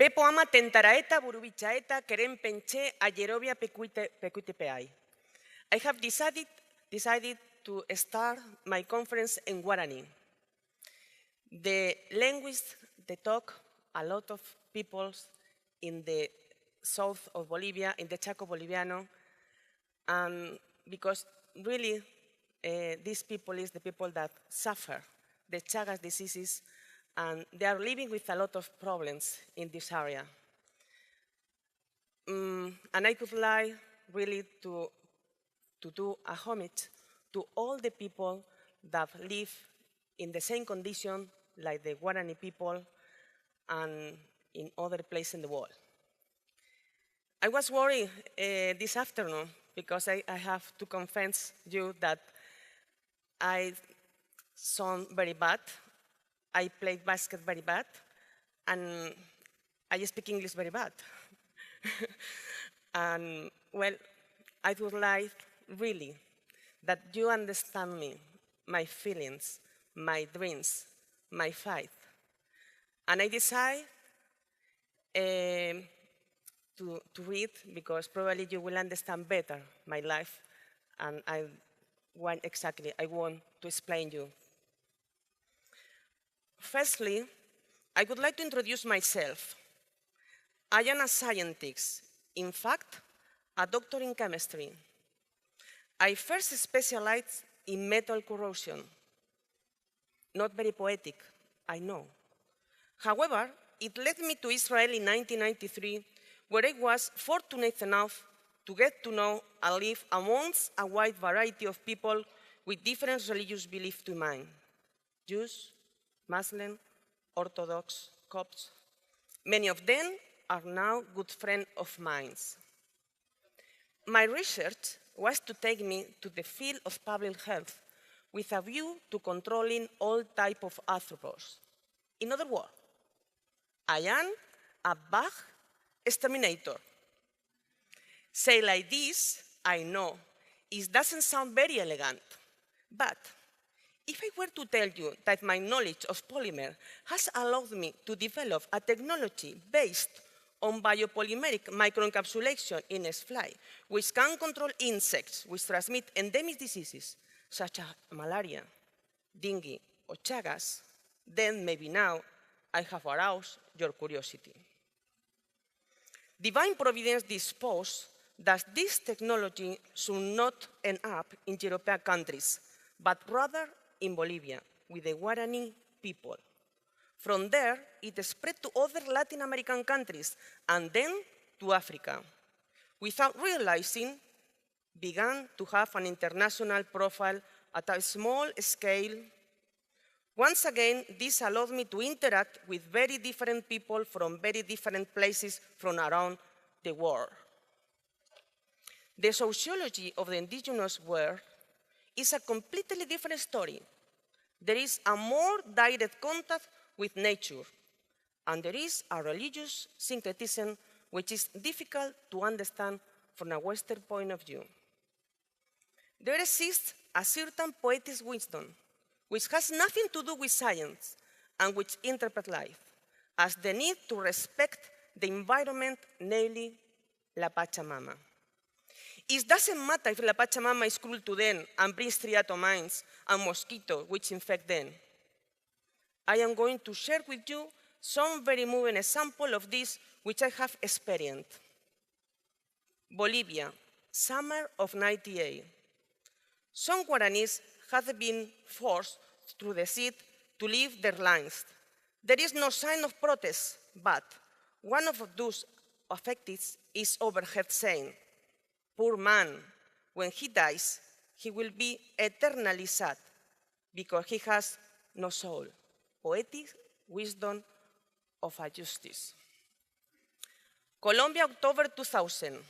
Pepo ama tentaraeta burubichaeta kerempenche ayerovia pecuitepeai. I have decided to start my conference in Guarani. The language they talk a lot of people in the south of Bolivia, in the Chaco Boliviano, and because really these people is the people that suffer the Chagas diseases, and they are living with a lot of problems in this area. And I would like really to do a homage to all the people that live in the same condition like the Guarani people and in other places in the world. I was worried this afternoon because I have to confess you that I sound very bad. I play basket very bad, and I speak English very bad. And well, I would like really that you understand me, my feelings, my dreams, my fight. And I decide to read because probably you will understand better my life, and I want to explain you. Firstly, I would like to introduce myself. I am a scientist, in fact, a doctor in chemistry. I first specialized in metal corrosion. Not very poetic, I know. However, it led me to Israel in 1993, where I was fortunate enough to get to know and live amongst a wide variety of people with different religious beliefs to mine. Jews, Muslim, Orthodox, Copts. Many of them are now good friends of mine. My research was to take me to the field of public health with a view to controlling all types of arthropods. In other words, I am a bug exterminator. Say like this, I know, it doesn't sound very elegant, but if I were to tell you that my knowledge of polymer has allowed me to develop a technology based on biopolymeric microencapsulation in a fly, which can control insects which transmit endemic diseases such as malaria, dengue, or Chagas, then maybe now I have aroused your curiosity. Divine Providence disposed that this technology should not end up in European countries, but rather in Bolivia, with the Guarani people. From there, it spread to other Latin American countries, and then to Africa. Without realizing, began to have an international profile at a small scale. Once again, this allowed me to interact with very different people from very different places from around the world. The sociology of the indigenous world is a completely different story. There is a more direct contact with nature, and there is a religious syncretism which is difficult to understand from a Western point of view. There exists a certain poetic wisdom which has nothing to do with science and which interprets life as the need to respect the environment, namely La Pachamama. It doesn't matter if La Pachamama is cruel to them and brings triatomines and mosquitoes which infect them. I am going to share with you some very moving examples of this which I have experienced. Bolivia, summer of '98. Some Guaranis have been forced through the sea to leave their lands. There is no sign of protest, but one of those affected is overheard saying, "Poor man, when he dies, he will be eternally sad because he has no soul." Poetic wisdom of a justice. Colombia, October 2000.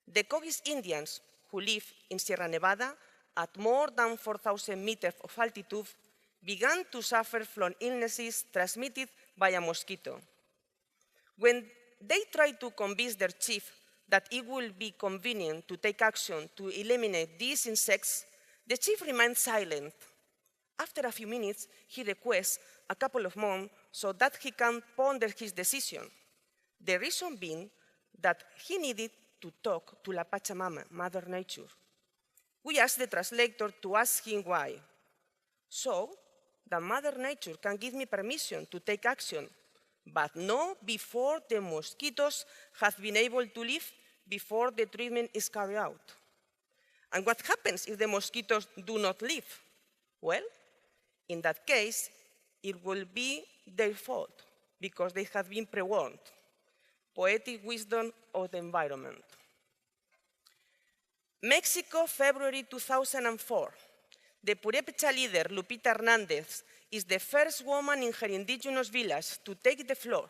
The Coquis Indians who live in Sierra Nevada at more than 4,000 meters of altitude began to suffer from illnesses transmitted by a mosquito. When they tried to convince their chief that it would be convenient to take action to eliminate these insects, the chief remained silent. After a few minutes, he requests a couple of months so that he can ponder his decision. The reason being that he needed to talk to La Pachamama, Mother Nature. We asked the translator to ask him why. So, the Mother Nature can give me permission to take action, but not before the mosquitoes have been able to live, before the treatment is carried out. And what happens if the mosquitoes do not live? Well, in that case, it will be their fault, because they have been pre-warned. Poetic wisdom of the environment. Mexico, February 2004. The Purépecha leader, Lupita Hernández, is the first woman in her indigenous village to take the floor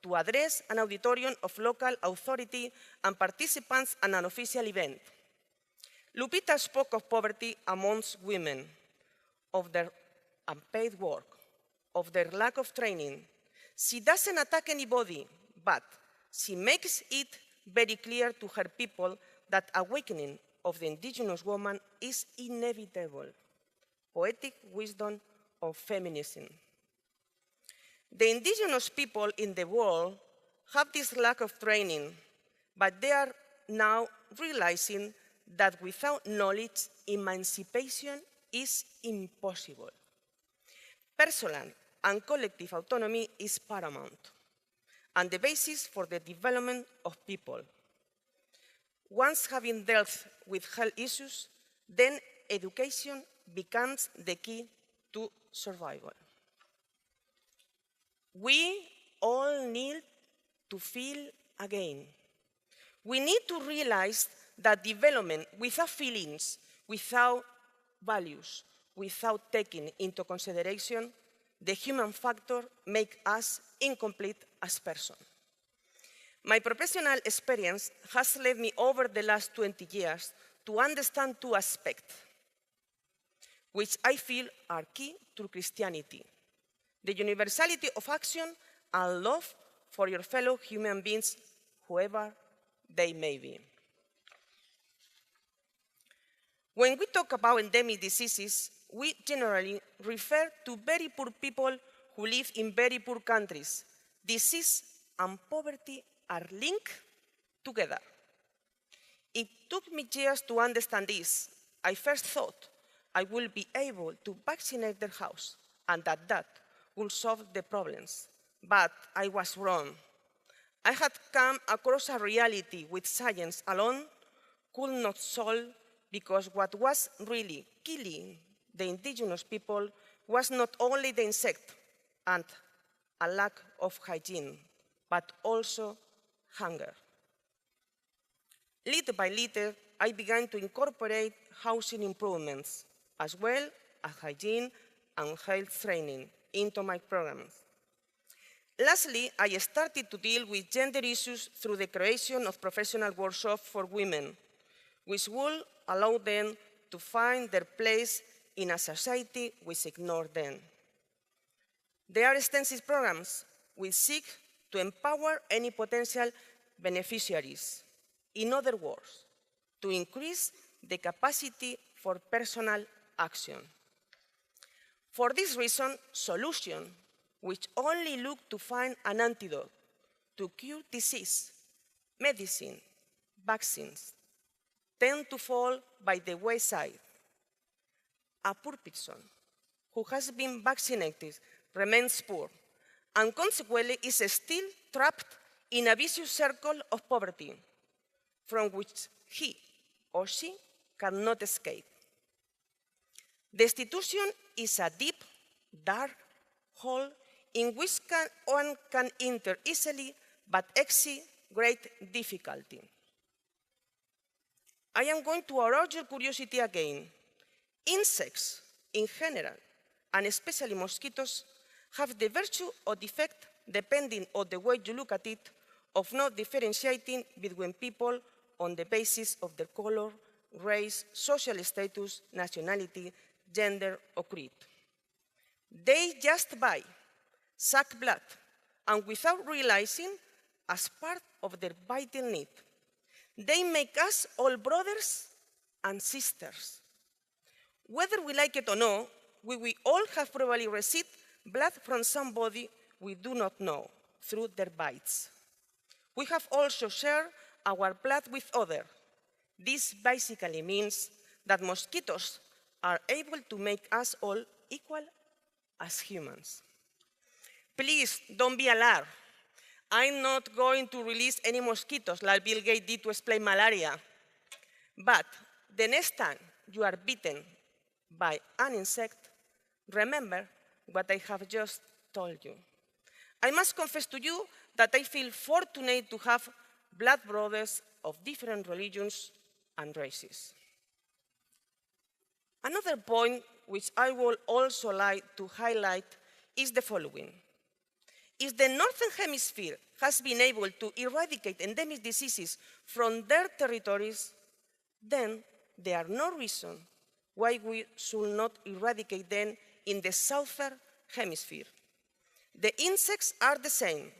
to address an auditorium of local authority and participants at an official event. Lupita spoke of poverty amongst women, of their unpaid work, of their lack of training. She doesn't attack anybody, but she makes it very clear to her people that awakening of the indigenous woman is inevitable. Poetic wisdom of feminism. The indigenous people in the world have this lack of training, but they are now realizing that without knowledge, emancipation is impossible. Personal and collective autonomy is paramount and the basis for the development of people. Once having dealt with health issues, then education becomes the key to survival. We all need to feel again. We need to realize that development without feelings, without values, without taking into consideration the human factor, makes us incomplete as persons. My professional experience has led me over the last 20 years to understand two aspects, which I feel are key to Christianity: the universality of action and love for your fellow human beings, whoever they may be. When we talk about endemic diseases, we generally refer to very poor people who live in very poor countries. Disease and poverty are linked together. It took me years to understand this. I first thought I would be able to vaccinate their house and that would solve the problems. But I was wrong. I had come across a reality which science alone could not solve, because what was really killing the indigenous people was not only the insect and a lack of hygiene, but also hunger. Little by little, I began to incorporate housing improvements, as well as hygiene and health training, into my programs. Lastly, I started to deal with gender issues through the creation of professional workshops for women, which will allow them to find their place in a society which ignores them. There are extensive programs which seek to empower any potential beneficiaries. In other words, to increase the capacity for personal action. For this reason, solutions which only look to find an antidote to cure disease, medicine, vaccines, tend to fall by the wayside. A poor person who has been vaccinated remains poor and consequently is still trapped in a vicious circle of poverty from which he or she cannot escape. Destitution is a deep, dark hole in which one can enter easily but exceed great difficulty. I am going to arouse your curiosity again. Insects, in general, and especially mosquitoes, have the virtue or defect, depending on the way you look at it, of not differentiating between people on the basis of their color, race, social status, nationality, gender, or creed. They just bite, suck blood, and without realizing, as part of their vital need, they make us all brothers and sisters. Whether we like it or not, we will all have probably received blood from somebody we do not know through their bites. We have also shared our blood with others. This basically means that mosquitoes are able to make us all equal as humans. Please don't be alarmed. I'm not going to release any mosquitoes like Bill Gates did to explain malaria. But the next time you are bitten by an insect, remember what I have just told you. I must confess to you that I feel fortunate to have blood brothers of different religions and races. Another point which I would also like to highlight is the following. If the Northern Hemisphere has been able to eradicate endemic diseases from their territories, then there are no reason why we should not eradicate them in the Southern Hemisphere. The insects are the same.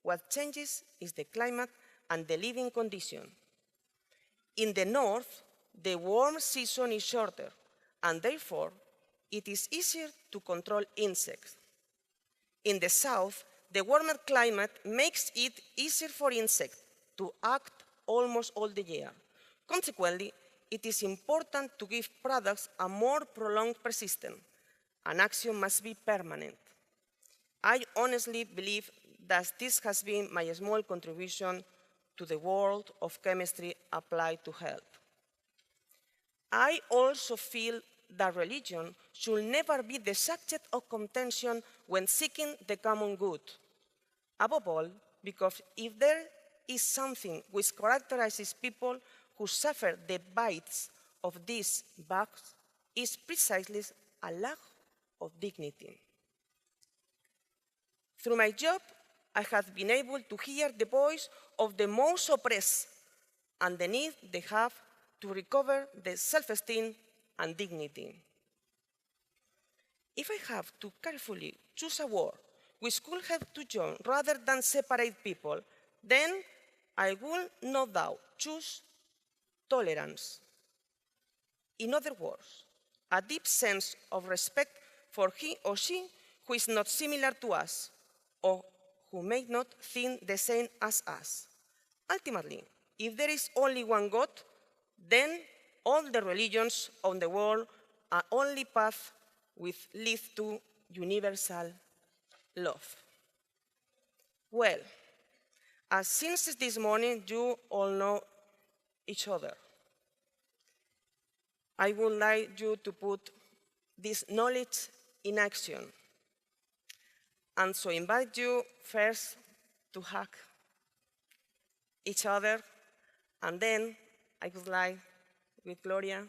What changes is the climate and the living condition. In the north, the warm season is shorter, and therefore, it is easier to control insects. In the south, the warmer climate makes it easier for insects to act almost all the year. Consequently, it is important to give products a more prolonged persistence. An action must be permanent. I honestly believe that this has been my small contribution to the world of chemistry applied to health. I also feel that religion should never be the subject of contention when seeking the common good. Above all, because if there is something which characterizes people who suffer the bites of these bugs, it's precisely a lack of dignity. Through my job, I have been able to hear the voice of the most oppressed and the need they have to recover their self-esteem and dignity. If I have to carefully choose a word which could help to join rather than separate people, then I will no doubt choose tolerance. In other words, a deep sense of respect for he or she who is not similar to us or who may not think the same as us. Ultimately, if there is only one God, then all the religions of the world are only paths which lead to universal love. Well, since this morning you all know each other, I would like you to put this knowledge in action. And so I invite you first to hug each other, and then I would like, with Gloria,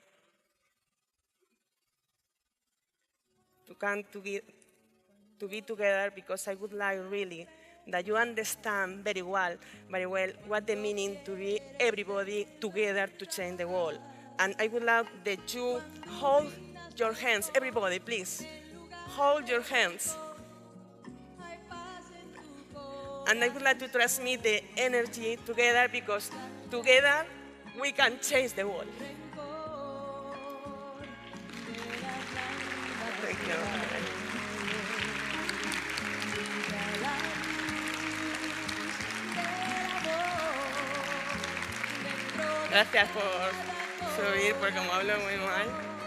to come to be together, because I would like really that you understand very well what the meaning to be everybody together to change the world. And I would like that you hold your hands, everybody, please. Hold your hands. And I would like to transmit the energy together, because together we can change the world. Thank you. Gracias por subir, porque como hablo muy mal.